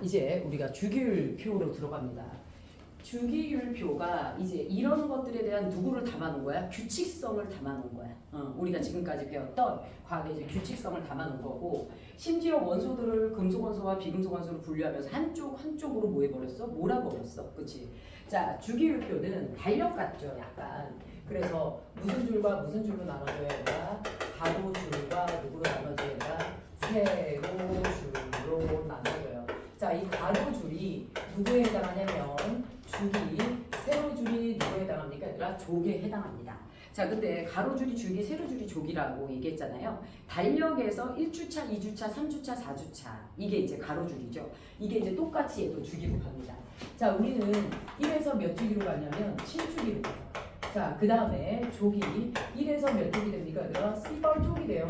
이제 우리가 주기율표로 들어갑니다. 주기율표가 이제 이런 것들에 대한 누구를 담아놓은 거야? 규칙성을 담아놓은 거야. 우리가 지금까지 배웠던 과학의 이제 규칙성을 담아놓은 거고, 심지어 원소들을 금속 원소와 비금속 원소로 분류하면서 한쪽으로 뭐 해버렸어? 몰아버렸어. 그치? 자, 주기율표는 달력 같죠, 약간. 그래서 무슨 줄과 무슨 줄로 나눠줘야 되나? 가로줄과 누구로 나눠줘야 되나? 세로줄로 나눠줘요. 자, 이 가로줄이 누구에 해당하냐면 주기, 세로줄이 누구에 해당합니까? 얘들아, 족에 해당합니다. 자, 근데 가로줄이 주기, 세로줄이 족이라고 얘기했잖아요. 달력에서 1주차, 2주차, 3주차, 4주차 이게 이제 가로줄이죠. 이게 이제 똑같이 얘도 주기로 갑니다. 자, 우리는 1에서 몇 주기로 가냐면 7주기로 가요. 자, 그 다음에 족이 1에서 몇 쪽이 됩니까? 얘들아, C벌쪽이 돼요.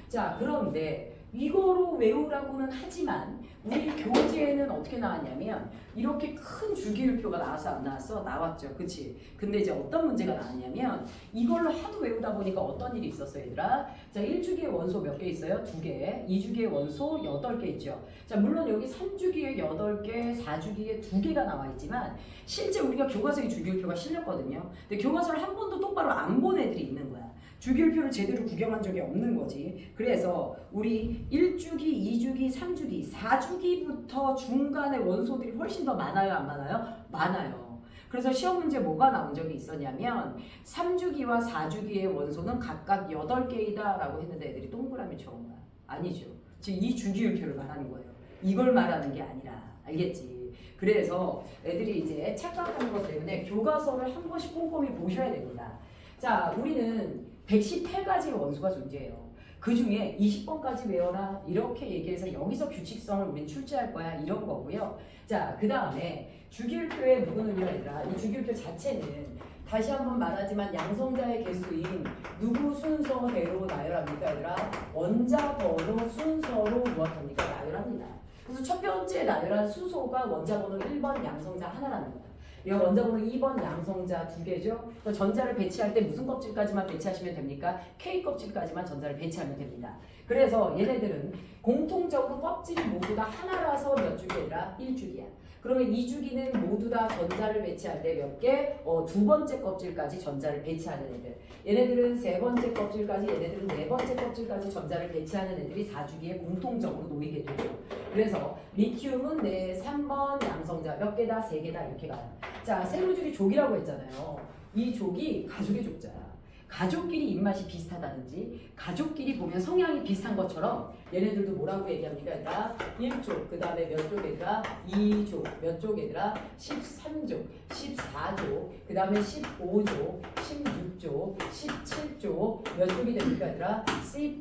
자, 그런데 이거로 외우라고는 하지만 우리 교재에는 어떻게 나왔냐면 이렇게 큰 주기율표가 나와서 안 나왔어? 나왔죠. 그치? 근데 이제 어떤 문제가 나왔냐면 이걸로 하도 외우다 보니까 어떤 일이 있었어요, 얘들아? 자, 1주기의 원소 몇 개 있어요? 2개. 2주기의 원소 8개 있죠. 자, 물론 여기 3주기에 8개, 4주기에 2개가 나와 있지만 실제 우리가 교과서에 주기율표가 실렸거든요. 근데 교과서를 한 번도 똑바로 안 본 애들이 있는 거야. 주기율표를 제대로 구경한 적이 없는 거지. 그래서 우리 1주기, 2주기, 3주기, 4주기부터 중간에 원소들이 훨씬 더 많아요, 안 많아요? 많아요. 그래서 시험 문제 뭐가 나온 적이 있었냐면 3주기와 4주기의 원소는 각각 8개이다 라고 했는데 애들이 동그라미 쳐온 거야. 아니죠. 지금 이 주기율표를 말하는 거예요. 이걸 말하는 게 아니라. 알겠지? 그래서 애들이 이제 착각하는 것 때문에 교과서를 한 번씩 꼼꼼히 보셔야 됩니다. 자, 우리는 118가지의 원소가 존재해요. 그 중에 20번까지 외워라 이렇게 얘기해서 여기서 규칙성을 우린 출제할 거야 이런 거고요. 자, 그 다음에 주기율표에 누구는요, 얘들아? 이 주기율표 자체는 다시 한번 말하지만 양성자의 개수인 누구 순서대로 나열합니까, 얘들아? 원자 번호 순서로 무엇합니까? 나열합니다. 그래서 첫 번째 나열한 수소가 원자 번호 1번 양성자 하나라는 거야. 이거 원자 번호 2번 양성자 2개죠. 전자를 배치할 때 무슨 껍질까지만 배치하시면 됩니까? K 껍질까지만 전자를 배치하면 됩니다. 그래서 얘네들은 공통적으로 껍질이 모두 다 하나라서 몇 주기가 아니라 1주기야. 그러면 2주기는 모두 다 전자를 배치할 때 몇 개? 두 번째 껍질까지 전자를 배치하는 애들. 얘네들은 세 번째 껍질까지, 얘네들은 네 번째 껍질까지 전자를 배치하는 애들이 4주기에 공통적으로 놓이게 되죠. 그래서 리튬은 3번 양성자 몇 개다? 3개다 이렇게 가요. 자, 세로줄이 족이라고 했잖아요. 이 족이 가족의 족자야. 가족끼리 입맛이 비슷하다든지 가족끼리 보면 성향이 비슷한 것처럼 얘네들도 뭐라고 얘기합니까? 얘들아 1족, 그 다음에 몇 족 얘들아? 2족, 몇 족 얘들아? 13족, 14족, 그 다음에 15족, 16족, 17족 몇 족이 됩니까? 얘들아?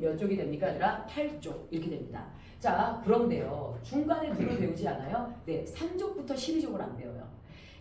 몇 족이 됩니까? 얘들아? 8족 이렇게 됩니다. 자, 그런데요 중간에 누굴 배우지 않아요? 네, 3족부터 12족을 안 배워요.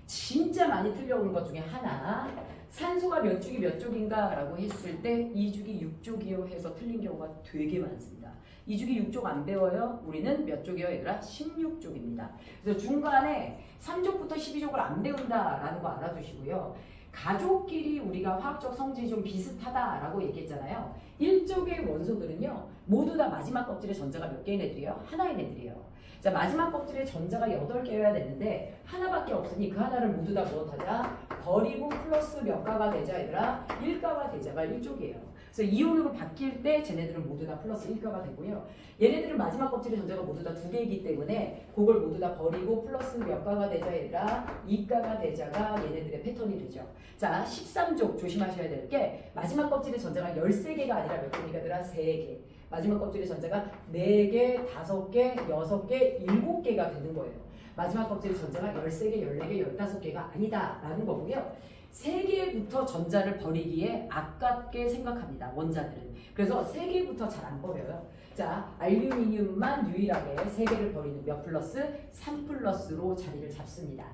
진짜 많이 틀려오는 것 중에 하나, 산소가 몇 주기 몇 족인가 라고 했을 때 2주기 6족이요 해서 틀린 경우가 되게 많습니다. 2주기 6족 안 배워요? 우리는 몇 족이요 얘들아? 16족입니다. 그래서 중간에 3족부터 12족을 안 배운다라는 거 알아두시고요. 가족끼리 우리가 화학적 성질이 좀 비슷하다라고 얘기했잖아요. 1족의 원소들은요 모두 다 마지막 껍질에 전자가 몇 개인 애들이에요? 하나인 애들이에요. 자, 마지막 껍질에 전자가 8개여야 되는데 하나밖에 없으니 그 하나를 모두 다 무엇하자? 버리고 플러스 몇 가가 되자 얘들아? 1가가 되자가 1족이에요. 그래서 이온으로 바뀔 때 쟤네들은 모두 다 플러스 1가가 되고요. 얘네들은 마지막 껍질에 전자가 모두 다 2개이기 때문에 그걸 모두 다 버리고 플러스 몇 가가 되자 얘들아? 2가가 되자가 얘네들의 패턴이 되죠. 자, 13족 조심하셔야 될 게 마지막 껍질에 전자가 13개가 아니라 몇 개입니까 얘들아? 3개. 마지막 껍질의 전자가 4개, 5개, 6개, 7개가 되는 거예요. 마지막 껍질의 전자가 13개, 14개, 15개가 아니다 라는 거고요. 3개부터 전자를 버리기에 아깝게 생각합니다. 원자들은. 그래서 3개부터 잘 안 버려요. 자, 알루미늄만 유일하게 3개를 버리는 몇 플러스? 3 플러스로 자리를 잡습니다.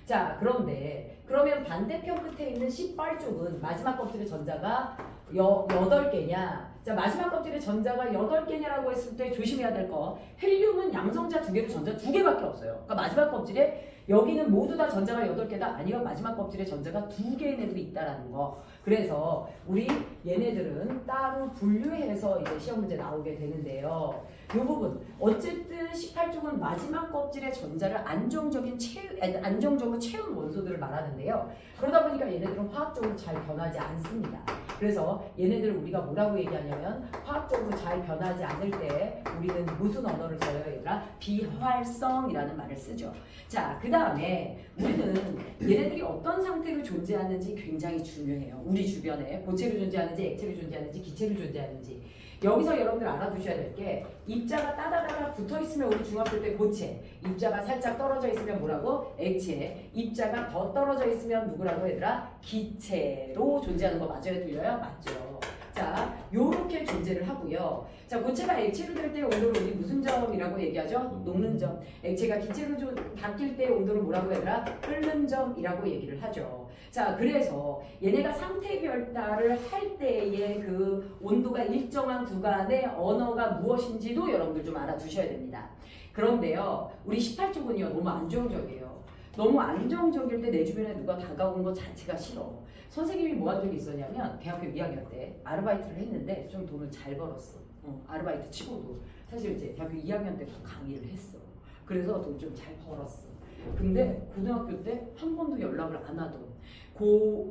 자, 그런데 그러면 반대편 끝에 있는 18쪽은 마지막 껍질의 전자가 8개냐? 자, 마지막 껍질의 전자가 8개냐라고 했을 때 조심해야 될 거. 헬륨은 양성자 2개로 전자 2개밖에 없어요. 그러니까 마지막 껍질에 여기는 모두 다 전자가 8개다? 아니요. 마지막 껍질에 전자가 2개의 애들이 있다라는 거. 그래서 우리 얘네들은 따로 분류해서 이제 시험 문제 나오게 되는데요. 이 부분 어쨌든 18쪽은 마지막 껍질의 전자를 안정적으로 채운 원소들을 말하는데요. 그러다 보니까 얘네들은 화학적으로 잘 변하지 않습니다. 그래서 얘네들을 우리가 뭐라고 얘기하냐면 화학적으로 잘 변하지 않을 때 우리는 무슨 언어를 써요, 얘들아? 비활성이라는 말을 쓰죠. 자, 그 다음에 우리는 얘네들이 어떤 상태로 존재하는지 굉장히 중요해요. 우리 주변에 고체로 존재하는지 액체로 존재하는지 기체로 존재하는지. 여기서 여러분들 알아두셔야 될 게 입자가 따다다다 붙어있으면 우리 중학교 때 고체, 입자가 살짝 떨어져 있으면 뭐라고? 액체, 입자가 더 떨어져 있으면 누구라고 얘들아? 기체로 존재하는 거 맞아요? 틀려요? 맞죠. 자, 요렇게 존재를 하고요. 자, 고체가 액체로 될 때 온도를 우리 무슨 점이라고 얘기하죠? 녹는 점. 액체가 기체로 바뀔 때 온도를 뭐라고 얘들아? 끓는 점이라고 얘기를 하죠. 자, 그래서 얘네가 상태 별다를 할 때의 그 온도가 일정한 구간의 언어가 무엇인지도 여러분들 좀 알아두셔야 됩니다. 그런데요, 우리 18쪽은요 너무 안정적이에요. 너무 안정적일 때 내 주변에 누가 다가오는 것 자체가 싫어. 선생님이 뭐 한 적이 있었냐면 대학교 2학년 때 아르바이트를 했는데 좀 돈을 잘 벌었어. 아르바이트 치고도 사실 이제 대학교 2학년 때부터 강의를 했어. 그래서 돈 좀 잘 벌었어. 근데 고등학교 때 한 번도 연락을 안 하던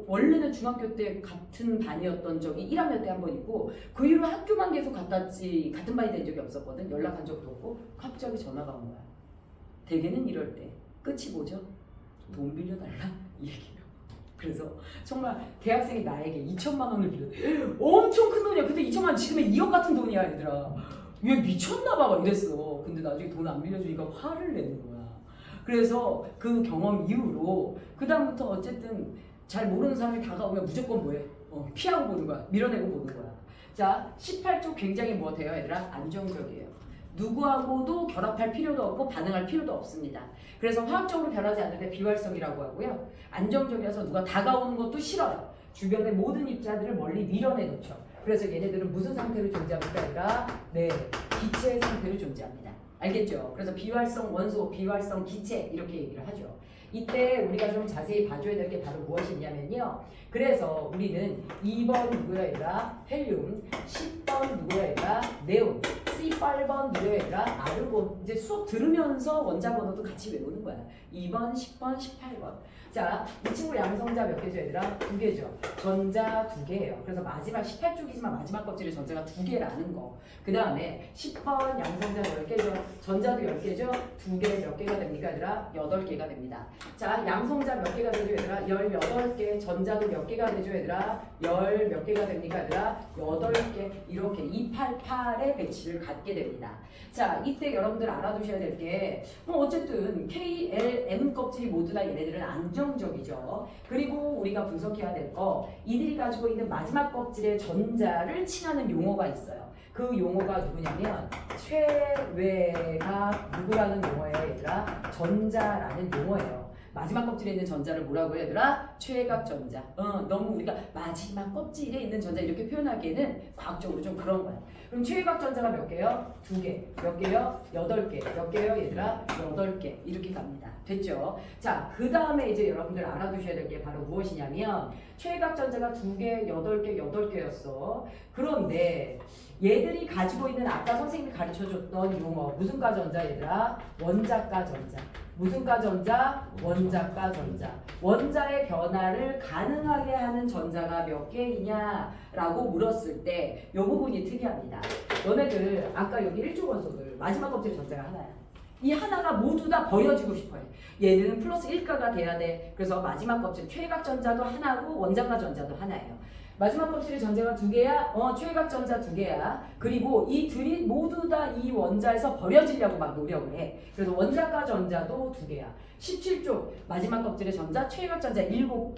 원래는 중학교 때 같은 반이었던 적이 1학년 때 한 번 있고 그 이후로 학교만 계속 같았지 같은 반이 된 적이 없었거든. 연락한 적도 없고 갑자기 전화가 온 거야. 대개는 이럴 때 끝이 뭐죠? 돈 빌려달라 이 얘기예요. 그래서 정말 대학생이 나에게 2천만 원을 빌려. 엄청 큰 돈이야. 근데 2천만 원 지금의 2억 같은 돈이야 얘들아. 얘 미쳤나봐 막 이랬어. 근데 나중에 돈 안 빌려주니까 화를 내는 거야. 그래서 그 경험 이후로 그 다음부터 어쨌든 잘 모르는 사람이 다가오면 무조건 뭐해? 피하고 보는 거야. 밀어내고 보는 거야. 자, 18쪽 굉장히 뭐 돼요 얘들아? 안정적이에요. 누구하고도 결합할 필요도 없고 반응할 필요도 없습니다. 그래서 화학적으로 변하지 않는데 비활성이라고 하고요. 안정적이어서 누가 다가오는 것도 싫어요. 주변의 모든 입자들을 멀리 밀어내놓죠. 그래서 얘네들은 무슨 상태로 존재합니까? 아니라 네, 기체 상태로 존재합니다. 알겠죠? 그래서 비활성 원소, 비활성 기체 이렇게 얘기를 하죠. 이때 우리가 좀 자세히 봐줘야 될 게 바로 무엇이냐면요. 그래서 우리는 2번 누구야 얘들아? 헬륨, 10번 누구야 얘들아? 네온, C8번 누구야 얘들아? 아르곤. 이제 수업 들으면서 원자 번호도 같이 외우는 거야. 2번, 10번, 18번. 자, 이 친구 양성자 몇 개죠 얘들아? 2개죠. 전자 2개예요. 그래서 마지막 18쪽이지만 마지막 껍질에 전자가 2개라는 거. 그 다음에 10번 양성자 10개죠. 전자도 10개죠. 2개 몇 개가 됩니까 얘들아? 8개가 됩니다. 자, 양성자 몇 개가 되죠 얘들아? 18개. 전자도 몇 개가 되죠 얘들아? 10 몇 개가 됩니까 얘들아? 8개. 이렇게 288의 배치를 갖게 됩니다. 자, 이때 여러분들 알아두셔야 될 게 어쨌든 K, L, M 껍질이 모두 다 얘네들은 안정적이죠. 그리고 우리가 분석해야 될 거 이들이 가지고 있는 마지막 껍질의 전자를 칭하는 용어가 있어요. 그 용어가 누구냐면 최외가 누구라는 용어예요 얘들아? 전자라는 용어예요. 마지막 껍질에 있는 전자를 뭐라고 해야 되더라? 최외각 전자. 너무 우리가 마지막 껍질에 있는 전자 이렇게 표현하기에는 과학적으로 좀 그런 거야. 그럼 최외각 전자가 몇 개요? 2개. 몇 개요? 8개. 몇 개요 얘들아? 8개. 이렇게 갑니다. 됐죠? 자, 그 다음에 이제 여러분들 알아두셔야 될 게 바로 무엇이냐면 최외각 전자가 2개, 8개, 8개였어. 그런데 얘들이 가지고 있는 아까 선생님이 가르쳐줬던 용어 무슨 가 전자 얘들아? 원자가 전자. 무슨 가 전자? 원자가 전자. 원자의 변화를 가능하게 하는 전자가 몇 개이냐라고 물었을 때 이 부분이 특이합니다. 너네들 아까 여기 1조 원소들 마지막 껍질 전자가 하나야. 이 하나가 모두 다 버려지고 싶어요. 얘는 플러스 1가가 돼야 돼. 그래서 마지막 껍질 최외각 전자도 하나고 원자가 전자도 하나예요. 마지막 껍질의 전자가 2개야? 최외각 전자 2개야. 그리고 이 둘이 모두 다 이 원자에서 버려지려고 막 노력을 해. 그래서 원자가 전자도 2개야. 17쪽 마지막 껍질의 전자, 최외각 전자 7개.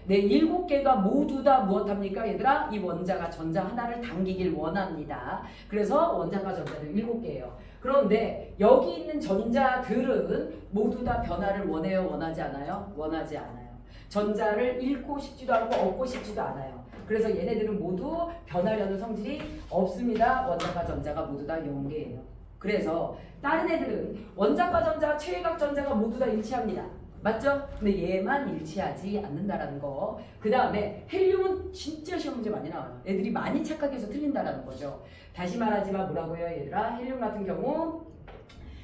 네, 7개가 모두 다 무엇합니까 얘들아? 이 원자가 전자 하나를 당기길 원합니다. 그래서 원자가 전자는 7개예요. 그런데 여기 있는 전자들은 모두 다 변화를 원해요? 원하지 않아요? 원하지 않아요. 전자를 잃고 싶지도 않고 얻고 싶지도 않아요. 그래서 얘네들은 모두 변하려는 성질이 없습니다. 원자과 전자가 모두 다 0개예요. 그래서 다른 애들은 원자과 전자, 최외각 전자가 모두 다 일치합니다. 맞죠? 근데 얘만 일치하지 않는다라는 거. 그 다음에 헬륨은 진짜 시험 문제 많이 나와요. 애들이 많이 착각해서 틀린다라는 거죠. 다시 말하지만 뭐라고요, 얘들아? 헬륨 같은 경우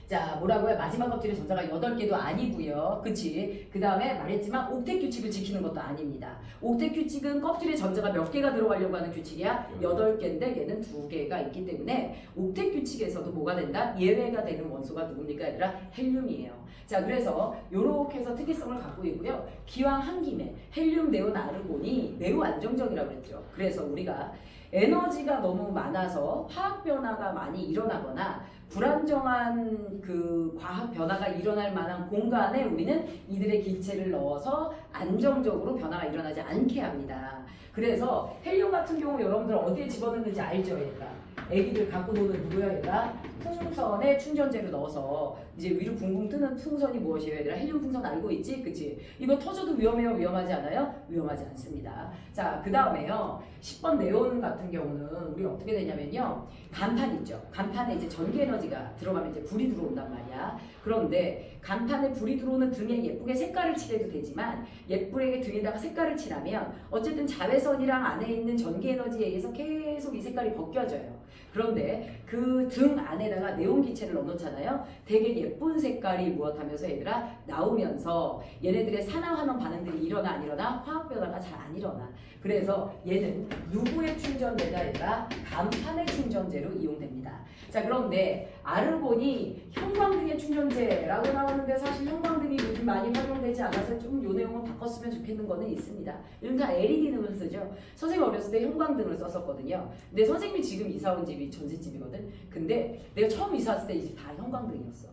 자, 뭐라고요? 마지막 껍질의 전자가 8개도 아니고요. 그치? 그 다음에 말했지만 옥텟 규칙을 지키는 것도 아닙니다. 옥텟 규칙은 껍질의 전자가 몇 개가 들어가려고 하는 규칙이야? 8개인데 얘는 2개가 있기 때문에 옥텟 규칙에서도 뭐가 된다? 예외가 되는 원소가 누굽니까? 얘들아? 헬륨이에요. 자, 그래서 요렇게 해서 특이성을 갖고 있고요. 기왕 한 김에 헬륨, 네온, 아르곤이 매우 안정적이라고 했죠. 그래서 우리가 에너지가 너무 많아서 화학 변화가 많이 일어나거나 불안정한 그 과학 변화가 일어날 만한 공간에 우리는 이들의 기체를 넣어서 안정적으로 변화가 일어나지 않게 합니다. 그래서 헬륨 같은 경우 여러분들 어디에 집어넣는지 알죠, 얘들아? 애기들 갖고 노는 누구야, 얘들아? 풍선에 충전재를 넣어서 이제 위로 붕붕 뜨는 풍선이 무엇이에요, 얘들아? 헬륨 풍선 알고 있지? 그치? 이거 터져도 위험해요, 위험하지 않아요? 위험하지 않습니다. 자, 그 다음에요. 10번 네온 같은 경우는 우리 어떻게 되냐면요. 간판 있죠. 간판에 이제 전기 에너지가 들어가면 이제 불이 들어온단 말이야. 그런데 간판에 불이 들어오는 등에 예쁘게 색깔을 칠해도 되지만 예쁘게 등에다가 색깔을 칠하면 어쨌든 자외선이랑 안에 있는 전기 에너지에 의해서 계속 이 색깔이 벗겨져요. 그런데 그 등 안에다가 네온 기체를 넣어놓잖아요. 되게 예쁜 색깔이 무엇하면서 얘들아 나오면서 얘네들의 산화환원 반응들이 일어나 안 일어나? 화학 변화가 잘 안 일어나. 그래서 얘는 누구의 충전재다 얘들아? 간판의 충전재로 이용됩니다. 자, 그런데 아르곤이 형광등의 충전재라고 나오는데 사실 형광등이 요즘 많이 활용되지 않아서 좀 요 내용을 바꿨으면 좋겠는 거는 있습니다. 요즘 다 LED 등을 쓰죠. 선생님 어렸을 때 형광등을 썼었거든요. 근데 선생님이 지금 이사 온 집이 전셋집이거든. 근데 내가 처음 이사 왔을 때 이 집 다 형광등이었어.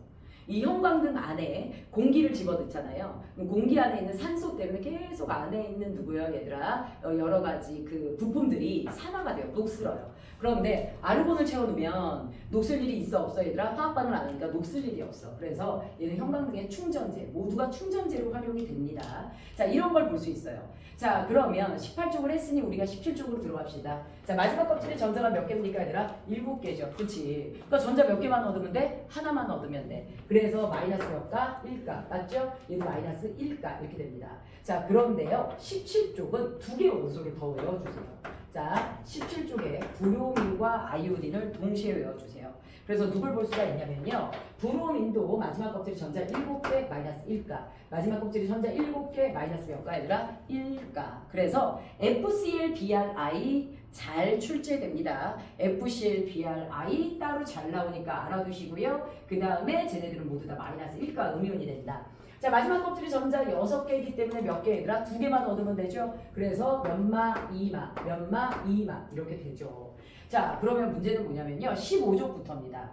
이 형광등 안에 공기를 집어넣잖아요. 공기 안에 있는 산소 때문에 계속 안에 있는 누구요, 얘들아? 여러 가지 그 부품들이 산화가 돼요. 녹슬어요. 그런데 아르곤을 채워놓으면 녹슬 일이 있어 없어, 얘들아? 화학 반응을 안 하니까 녹슬 일이 없어. 그래서 얘는 형광등의 충전재, 모두가 충전재로 활용이 됩니다. 자, 이런 걸 볼 수 있어요. 자, 그러면 18쪽을 했으니 우리가 17쪽으로 들어갑시다. 자, 마지막 껍질에 전자가 몇 개입니까, 얘들아? 7개죠. 그치? 그러니까 전자 몇 개만 얻으면 돼? 하나만 얻으면 돼. 그래서 마이너스 몇 가? 1가. 맞죠? 얘도 마이너스 1가. 이렇게 됩니다. 자, 그런데요. 17쪽은 2개의 원소를 더 외워주세요. 자, 17쪽에 브로민과 아이오딘을 동시에 외워주세요. 그래서 누굴 볼 수가 있냐면요. 브로민도 마지막 껍질이 전자 7개 마이너스 1가. 마지막 껍질이 전자 7개 마이너스 몇 가, 얘들아? 1가. 그래서 FCl-BrI 잘 출제됩니다. FCl-BrI 따로 잘 나오니까 알아두시고요. 그 다음에 쟤네들은 모두 다 마이너스 1가 음이온이 된다. 자, 마지막 껍질이 전자 6개이기 때문에 몇 개, 얘들아? 2개만 얻으면 되죠? 그래서 몇마, 2마, 몇마, 2마 이렇게 되죠. 자, 그러면 문제는 뭐냐면요. 15쪽부터입니다.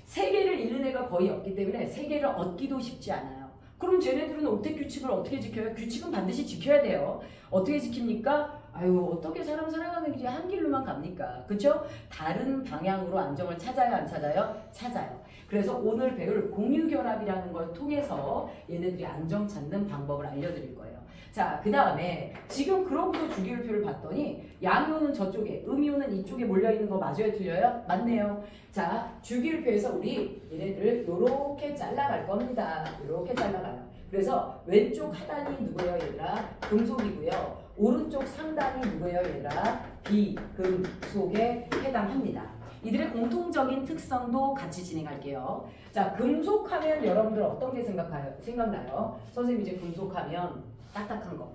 3개를 잃는 애가 거의 없기 때문에 3개를 얻기도 쉽지 않아요. 그럼 쟤네들은 옥텟 규칙을 어떻게 지켜요? 규칙은 반드시 지켜야 돼요. 어떻게 지킵니까? 아유, 어떻게 사람 살아가는 길이 한 길로만 갑니까? 그쵸? 다른 방향으로 안정을 찾아요, 안 찾아요? 찾아요. 그래서 오늘 배울 공유결합이라는 걸 통해서 얘네들이 안정 찾는 방법을 알려드릴 거예요. 자, 그 다음에 지금 그로부터 주기율표를 봤더니 양이온은 저쪽에, 음이온은 이쪽에 몰려있는 거 맞아요, 틀려요? 맞네요. 자, 주기율표에서 우리 얘네들을 요렇게 잘라갈 겁니다. 요렇게 잘라가요. 그래서 왼쪽 하단이 누구예요, 얘들아? 금속이고요. 오른쪽 상단이 누구예요, 얘들아? 비금속에 해당합니다. 이들의 공통적인 특성도 같이 진행할게요. 자, 금속하면 여러분들 어떤 게 생각나요? 선생님 이제 금속하면 딱딱한 거,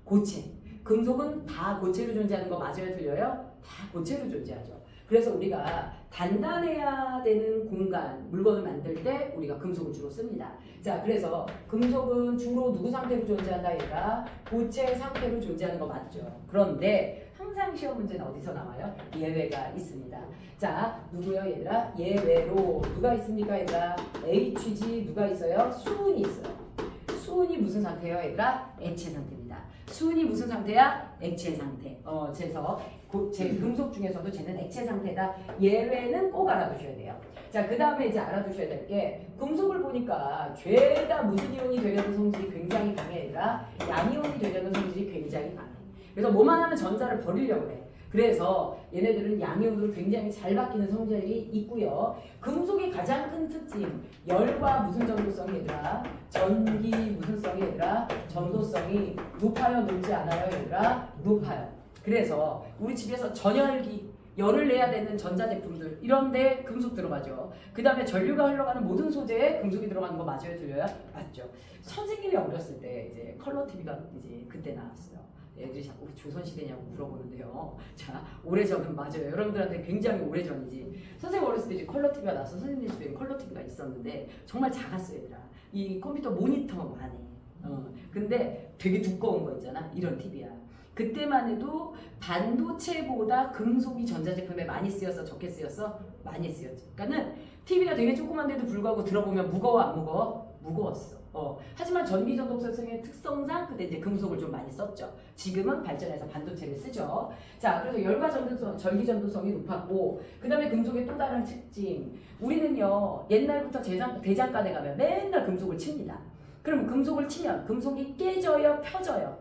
고체. 금속은 다 고체로 존재하는 거 맞아요, 틀려요? 다 고체로 존재하죠. 그래서 우리가 단단해야 되는 공간, 물건을 만들 때 우리가 금속을 주로 씁니다. 자, 그래서 금속은 주로 누구 상태로 존재한다, 얘가? 고체 상태로 존재하는 거 맞죠? 그런데 항상 시험 문제는 어디서 나와요? 예외가 있습니다. 자, 누구요, 얘들아? 예외로 누가 있습니까, 얘들아? HG 누가 있어요? 수은이 있어요. 수은이 무슨 상태예요, 얘들아? 액체 상태입니다. 수은이 무슨 상태야? 액체 상태. 그래서 제 금속 중에서도 쟤는 액체 상태다. 예외는 꼭 알아두셔야 돼요. 자, 그 다음에 이제 알아두셔야 될 게 금속을 보니까 죄다 무슨 이온이 되려는 성질이 굉장히 강해, 얘들아? 양이온이 되려는 성질이 굉장히 강해. 그래서 뭐만 하면 전자를 버리려고 해. 그래서 얘네들은 양이온으로 굉장히 잘 바뀌는 성질이 있고요. 금속의 가장 큰 특징, 열과 무슨 전도성이 얘들아? 전기 무슨 성이 얘들아? 얘들아? 전도성이 높아요, 높지 않아요, 얘들아? 높아요. 그래서 우리 집에서 전열기 열을 내야 되는 전자제품들 이런데 금속 들어가죠. 그 다음에 전류가 흘러가는 모든 소재에 금속이 들어가는 거 맞아요, 들려요? 맞죠. 선생님이 어렸을 때 이제 컬러 TV가 이제 그때 나왔어요. 애들이 자꾸 조선시대냐고 물어보는데요. 자, 오래전은 맞아요. 여러분들한테 굉장히 오래전이지. 선생님 어렸을 때 이제 컬러 TV가 나와서 선생님 집에 컬러 TV가 있었는데 정말 작았어요, 얘들아. 이 컴퓨터 모니터만 해. 근데 되게 두꺼운 거 있잖아. 이런 TV야. 그때만 해도 반도체보다 금속이 전자제품에 많이 쓰여서 적게 쓰였어? 많이 쓰였지. 그러니까는 TV가 되게 조그만데도 불구하고 들어보면 무거워 안 무거워? 무거웠어. 하지만 전기전도성의 특성상 그때 이제 금속을 좀 많이 썼죠. 지금은 발전해서 반도체를 쓰죠. 자, 그래서 열과 전기전도성이 높았고, 그 다음에 금속의 또 다른 특징. 우리는요, 옛날부터 대장간에 가면 맨날 금속을 칩니다. 그럼 금속을 치면 금속이 깨져요, 펴져요?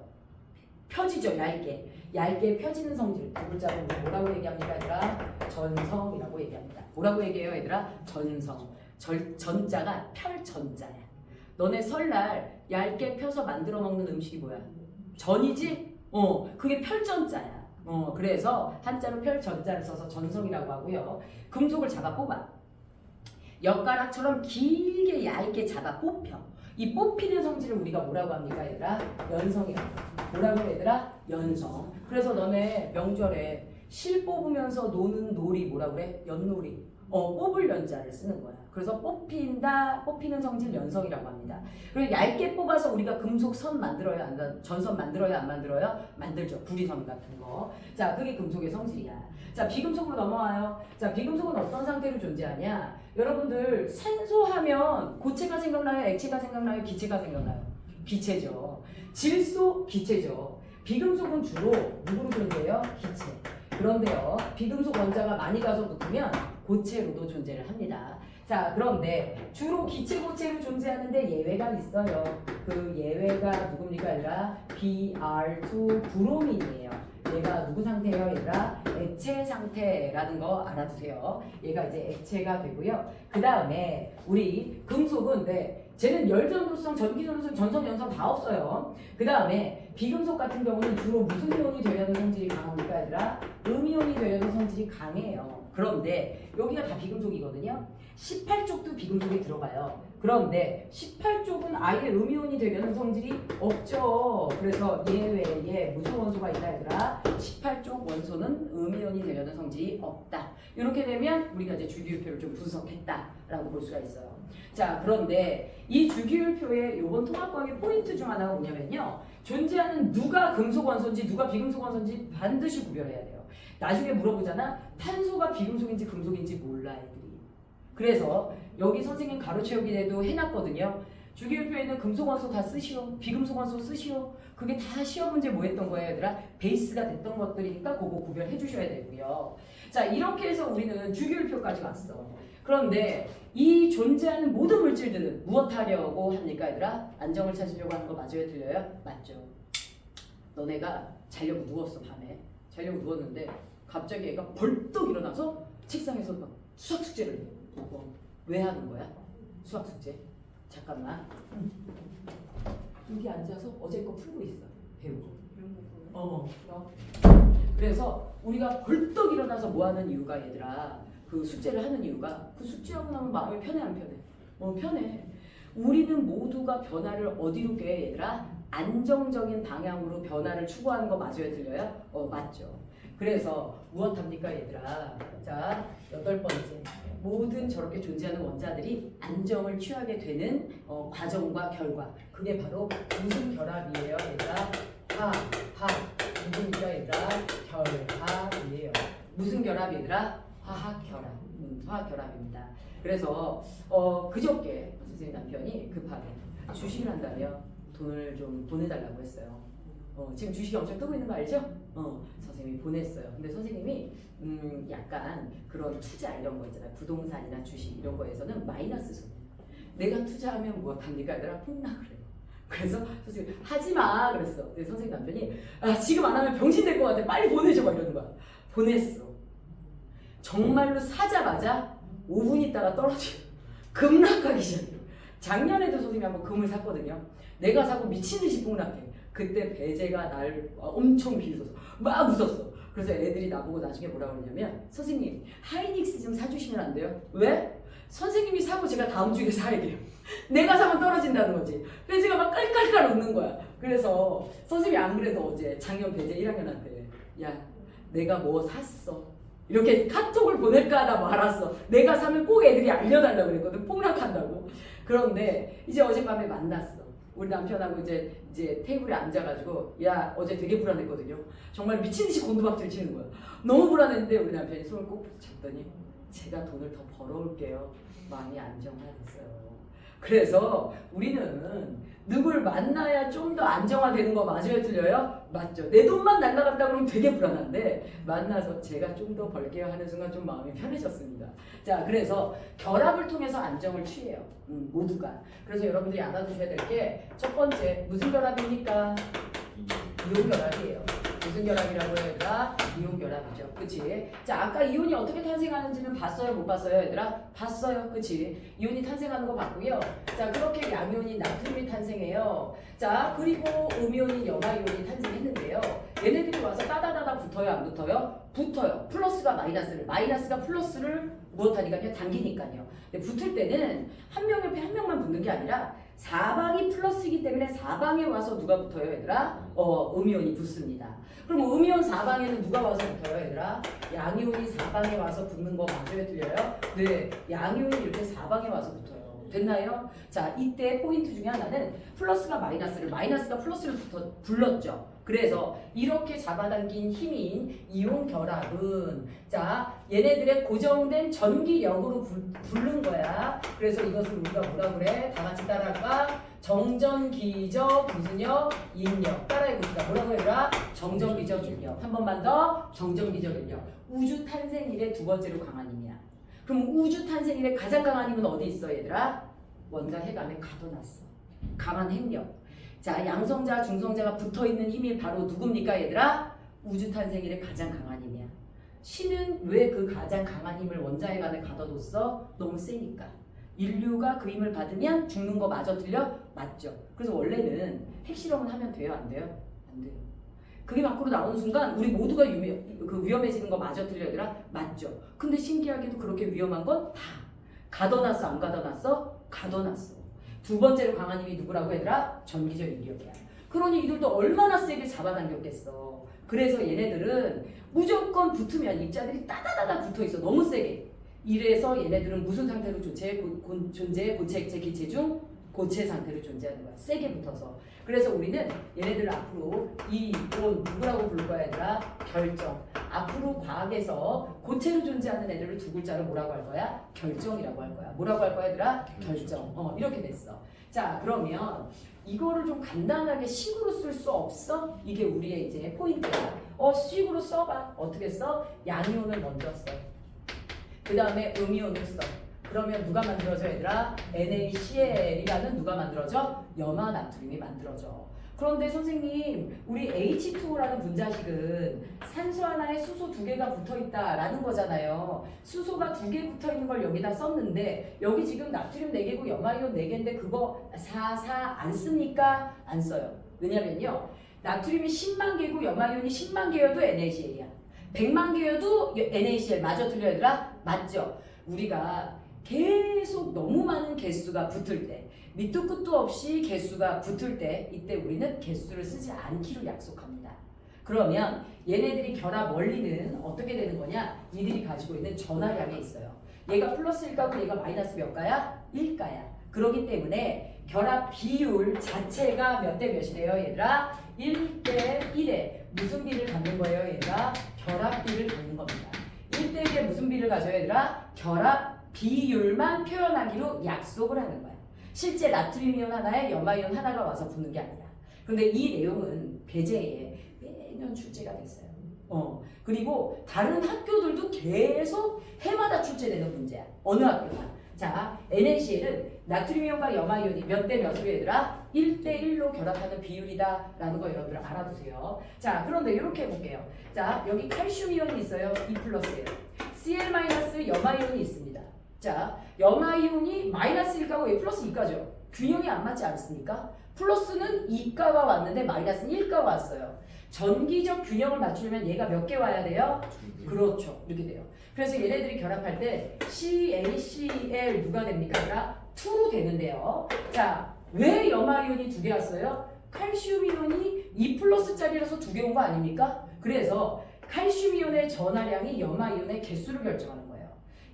펴지죠, 얇게. 얇게 펴지는 성질. 두 글자로 뭐라고 얘기합니까, 얘들아? 전성이라고 얘기합니다. 뭐라고 얘기해요, 얘들아? 전성. 전자가 펼전자야. 너네 설날 얇게 펴서 만들어 먹는 음식이 뭐야? 전이지? 그게 펼전자야. 그래서 한자로 펼전자를 써서 전성이라고 하고요. 금속을 잡아 뽑아. 엿가락처럼 길게 얇게 잡아 뽑혀. 이 뽑히는 성질을 우리가 뭐라고 합니까, 얘들아? 연성이라고. 뭐라고 얘들아? 연성. 그래서 너네 명절에 실 뽑으면서 노는 놀이 뭐라 그래? 연놀이. 뽑을 연자를 쓰는 거야. 그래서 뽑히는 성질 연성이라고 합니다. 그리고 얇게 뽑아서 우리가 금속 선 만들어요, 안 전선 만들어요, 안 만들어요? 만들죠. 구리선 같은 거. 자, 그게 금속의 성질이야. 자, 비금속으로 넘어와요. 자, 비금속은 어떤 상태로 존재하냐? 여러분들 산소하면 고체가 생각나요, 액체가 생각나요, 기체가 생각나요? 기체죠. 질소, 기체죠. 비금속은 주로 누구로 존재해요? 기체. 그런데요, 비금속 원자가 많이 가서 붙으면 고체로도 존재를 합니다. 자, 그런데 주로 기체 고체로 존재하는데 예외가 있어요. 그 예외가 누굽니까, 얘들아? Br2 브로민이에요. 얘가 누구 상태예요, 얘들아? 액체 상태라는 거 알아두세요. 얘가 이제 액체가 되고요. 그 다음에 우리 금속은 쟤는 열전도성, 전기전도성, 전선, 연성 다 없어요. 그 다음에 비금속 같은 경우는 주로 무슨 이온이 되려는 성질이 강합니까, 얘들아? 음이온이 되려는 성질이 강해요. 그런데 여기가 다 비금속이거든요. 18쪽도 비금속이 들어가요. 그런데 18쪽은 아예 음이온이 되려는 성질이 없죠. 그래서 예외에 무슨 원소가 있다, 얘들아? 18쪽 원소는 음이온이 되려는 성질이 없다. 이렇게 되면 우리가 이제 주기율표를 좀 분석했다라고 볼 수가 있어요. 자, 그런데 이 주기율표의 이번 통합과학의 포인트 중 하나가 뭐냐면요, 존재하는 누가 금속 원소인지 누가 비금속 원소인지 반드시 구별해야 돼요. 나중에 물어보잖아. 탄소가 비금속인지 금속인지 몰라, 애들이. 그래서 여기 선생님 가로 채우기에도 해놨거든요. 주기율표에는 금속 원소 다 쓰시오, 비금속 원소 쓰시오. 그게 다 시험 문제 뭐 했던 거예요, 얘들아? 베이스가 됐던 것들이니까 그거 구별해 주셔야 되고요. 자, 이렇게 해서 우리는 주기율표까지 왔어. 그런데 이 존재하는 모든 물질들은 무엇 하려고 합니까, 얘들아? 안정을 찾으려고 하는 거 맞아요, 들려요? 맞죠. 너네가 자려고 누웠어, 밤에. 자려고 누웠는데 갑자기 애가 벌떡 일어나서 책상에서 막 수학 숙제를 해. 왜 하는 거야? 수학 숙제. 잠깐만. 여기 앉아서 어제 거 풀고 있어. 배우고. 그래서 우리가 벌떡 일어나서 뭐 하는 이유가, 얘들아? 그 숙제를 하는 이유가, 그 숙제하고 나면 마음이 편해, 안 편해? 편해. 우리는 모두가 변화를 어디로 꾀해, 얘들아? 안정적인 방향으로 변화를 추구하는 거 맞아요, 들려요? 맞죠. 그래서 무엇합니까, 얘들아? 자, 8번째. 모든 저렇게 존재하는 원자들이 안정을 취하게 되는 과정과 결과. 그게 바로 무슨 결합이에요, 얘들아? 누구니까, 얘들아? 결합이에요. 무슨 결합, 얘들아? 화학 결합. 화학 결합입니다. 그래서 그저께 선생님 남편이 급하게 주식을 한다며 돈을 좀 보내달라고 했어요. 지금 주식이 엄청 뜨고 있는 거 알죠? 선생님이 보냈어요. 근데 선생님이 약간 그런 투자 이런 거 있잖아요. 부동산이나 주식 이런 거에서는 마이너스 손해. 내가 투자하면 무엇합니까? 얘들아, 폭락을 해요. 그래서 선생님이 하지마 그랬어. 근데 선생님 남편이 지금 안 하면 병신 될 것 같아. 빨리 보내줘 막 이러는 거야. 보냈어. 정말로 사자마자 5분 있다가 떨어져. 급락하기 시작해요. 작년에도 선생님이 한번 금을 샀거든요. 내가 사고 미친 듯이 폭락해. 그때 배제가 날 엄청 비웃어서 막 웃었어. 그래서 애들이 나보고 나중에 뭐라 그러냐면 선생님 하이닉스 좀 사주시면 안 돼요? 왜? 선생님이 사고 제가 다음 주에 사야 돼요. 내가 사면 떨어진다는 거지. 배제가 막 깔깔깔 웃는 거야. 그래서 선생님이 안 그래도 어제 작년 배제 1학년한테 야 내가 뭐 샀어 이렇게 카톡을 보낼까 하다 말았어. 내가 사면 꼭 애들이 알려달라고 그랬거든. 폭락한다고. 그런데 이제 어젯밤에 만났어. 우리 남편하고 이제 테이블에 앉아가지고 야 어제 되게 불안했거든요. 정말 미친듯이 곤두박질 치는 거야. 너무 불안했는데 우리 남편이 손을 꼭 잡더니 제가 돈을 더 벌어올게요. 마음이 안정화됐어요. 그래서 우리는 누굴 만나야 좀 더 안정화되는 거 맞아요? 틀려요? 맞죠. 내 돈만 날라갔다 그러면 되게 불안한데 만나서 제가 좀 더 벌게요 하는 순간 좀 마음이 편해졌습니다. 자, 그래서 결합을 통해서 안정을 취해요. 모두가. 그래서 여러분들이 알아두셔야 될 게 첫 번째 무슨 결합입니까? 이온 결합이에요. 무슨 결합이라고 해야 되나? 이온 결합이죠. 그치? 자, 아까 이온이 어떻게 탄생하는지는 봤어요? 못 봤어요? 얘들아? 봤어요. 그치? 이온이 탄생하는 거 봤고요. 자, 그렇게 양이온인 나트륨이 탄생해요. 자, 그리고 음이온인 염화이온이 탄생했는데요. 얘네들이 와서 따다다다 붙어요? 안 붙어요? 붙어요. 플러스가 마이너스를, 마이너스가 플러스를 무엇하니까요? 당기니까요. 근데 붙을 때는 한 명 옆에 한 명만 붙는 게 아니라 사방이 플러스이기 때문에 사방에 와서 누가 붙어요, 얘들아? 음이온이 붙습니다. 그럼 음이온 사방에는 누가 와서 붙어요, 얘들아? 양이온이 사방에 와서 붙는 거 맞아요, 틀려요? 네, 양이온이 이렇게 사방에 와서 붙어요. 됐나요? 자, 이때 포인트 중에 하나는 플러스가 마이너스를, 마이너스가 플러스를 불렀죠. 그래서 이렇게 잡아당긴 힘인 이온 결합은 자 얘네들의 고정된 전기력으로 부른 거야. 그래서 이것을 우리가 뭐라 그래? 다 같이 따라할까? 정전기적 무슨력? 인력. 따라해봅시다. 뭐라고 해라? 정전기적 인력. 한 번만 더. 정전기적 인력. 우주 탄생 이래 두 번째로 강한 힘이야. 그럼 우주 탄생 이래 가장 강한 힘은 어디 있어 얘들아? 원자 핵안에 가둬놨어. 강한 핵력. 자, 양성자, 중성자가 붙어있는 힘이 바로 누굽니까 얘들아? 우주 탄생일의 가장 강한 힘이야. 신은 왜 그 가장 강한 힘을 원자핵 안에 가둬뒀어? 너무 세니까. 인류가 그 힘을 받으면 죽는 거 맞아 틀려? 맞죠. 그래서 원래는 핵실험은 하면 돼요? 안 돼요? 안 돼요. 그게 밖으로 나오는 순간 우리 모두가 위험해지는 거 맞아 틀려 얘들아? 맞죠. 근데 신기하게도 그렇게 위험한 건 다 가둬놨어 안 가둬놨어? 가둬놨어. 두 번째로 강한 힘이 누구라고 얘들아? 전기적 인력이야. 그러니 이들도 얼마나 세게 잡아당겼겠어. 그래서 얘네들은 무조건 붙으면 입자들이 따다다다 붙어있어. 너무 세게. 이래서 얘네들은 무슨 상태로 존재해? 고체, 액체, 기체 중 고체 상태로 존재하는 거야. 세게 붙어서. 그래서 우리는 얘네들 앞으로 이온 누구라고 부를 거야 얘들아? 결정. 앞으로 과학에서 고체로 존재하는 애들을 두 글자로 뭐라고 할 거야? 결정이라고 할 거야. 뭐라고 할 거야 얘들아? 결정. 이렇게 됐어. 자, 그러면 이거를 좀 간단하게 식으로 쓸 수 없어? 이게 우리의 이제 포인트야. 식으로 써봐. 어떻게 써? 양이온을 먼저 써. 그 다음에 음이온을 써. 그러면 누가 만들어져 얘들아? NaCl이라는 누가 만들어져? 염화나트륨이 만들어져. 그런데 선생님 우리 H2O라는 분자식은 산소 하나에 수소 두 개가 붙어있다라는 거잖아요. 수소가 두 개 붙어있는 걸 여기다 썼는데 여기 지금 나트륨 4개고 염화이온 4개인데 그거 안 씁니까? 안 써요. 왜냐면요 나트륨이 10만 개고 염화이온이 10만 개여도 NaCl이야. 100만 개여도 NaCl. 맞아 틀려 얘들아? 맞죠? 우리가 계속 너무 많은 개수가 붙을 때 밑도 끝도 없이 개수가 붙을 때 이때 우리는 개수를 쓰지 않기로 약속합니다. 그러면 얘네들이 결합 원리는 어떻게 되는 거냐? 이들이 가지고 있는 전하량에 있어요. 얘가 플러스 1가고 얘가 마이너스 몇 가야? 1가야. 그렇기 때문에 결합 비율 자체가 몇 대 몇이래요 얘들아? 1대 1에 무슨 비를 갖는 거예요 얘들아? 결합 비를 갖는 겁니다. 1대 1에 무슨 비를 가져요 얘들아? 결합 비율만 표현하기로 약속을 하는 거야. 실제 나트륨이온 하나에 염화이온 하나가 와서 붙는 게 아니라. 그런데 이 내용은 배제에 매년 출제가 됐어요. 그리고 다른 학교들도 계속 해마다 출제되는 문제야. 어느 학교나. 자, NaCl은 나트륨이온과 염화이온이 몇 대 몇으로 얘들아? 1대 1로 결합하는 비율이다 라는 거 여러분들 알아두세요. 자, 그런데 이렇게 해볼게요. 자, 여기 칼슘이온이 있어요. 2+예요. Cl- 염화이온이 있습니다. 자, 염화이온이 마이너스 1가고 왜 플러스 2가죠? 균형이 안 맞지 않습니까? 플러스는 2가가 왔는데 마이너스는 1가가 왔어요. 전기적 균형을 맞추려면 얘가 몇 개 와야 돼요? 그렇죠. 이렇게 돼요. 그래서 얘네들이 결합할 때 CaCl 누가 됩니까? 얘가 2로 되는데요. 자, 왜 염화이온이 2개 왔어요? 칼슘 이온이 2 플러스짜리라서 2개 온 거 아닙니까? 그래서 칼슘 이온의 전하량이 염화이온의 개수를 결정하는 거예요.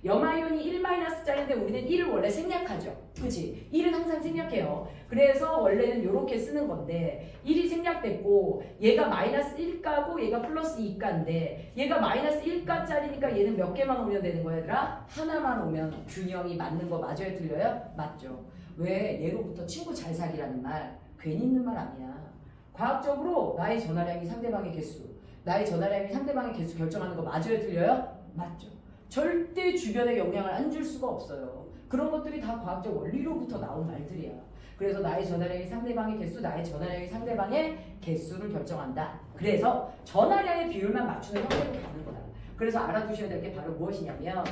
염화이온이 1-짜리인데 우리는 1을 원래 생략하죠. 그치? 1은 항상 생략해요. 그래서 원래는 이렇게 쓰는 건데 1이 생략됐고 얘가 마이너스 1가고 얘가 플러스 2가인데 얘가 마이너스 1가짜리니까 얘는 몇 개만 오면 되는 거야 얘들아? 하나만 오면 균형이 맞는 거 맞아요? 틀려요? 맞죠. 왜? 예로부터 친구 잘 사귀라는 말 괜히 있는 말 아니야. 과학적으로 나의 전하량이 상대방의 개수 나의 전하량이 상대방의 개수 결정하는 거 맞아요? 틀려요? 맞죠. 절대 주변에 영향을 안 줄 수가 없어요. 그런 것들이 다 과학적 원리로부터 나온 말들이야. 그래서 나의 전하량이 상대방의 개수, 나의 전하량이 상대방의 개수를 결정한다. 그래서 전하량의 비율만 맞추는 형태로 가는 거다. 그래서 알아두셔야 될 게 바로 무엇이냐면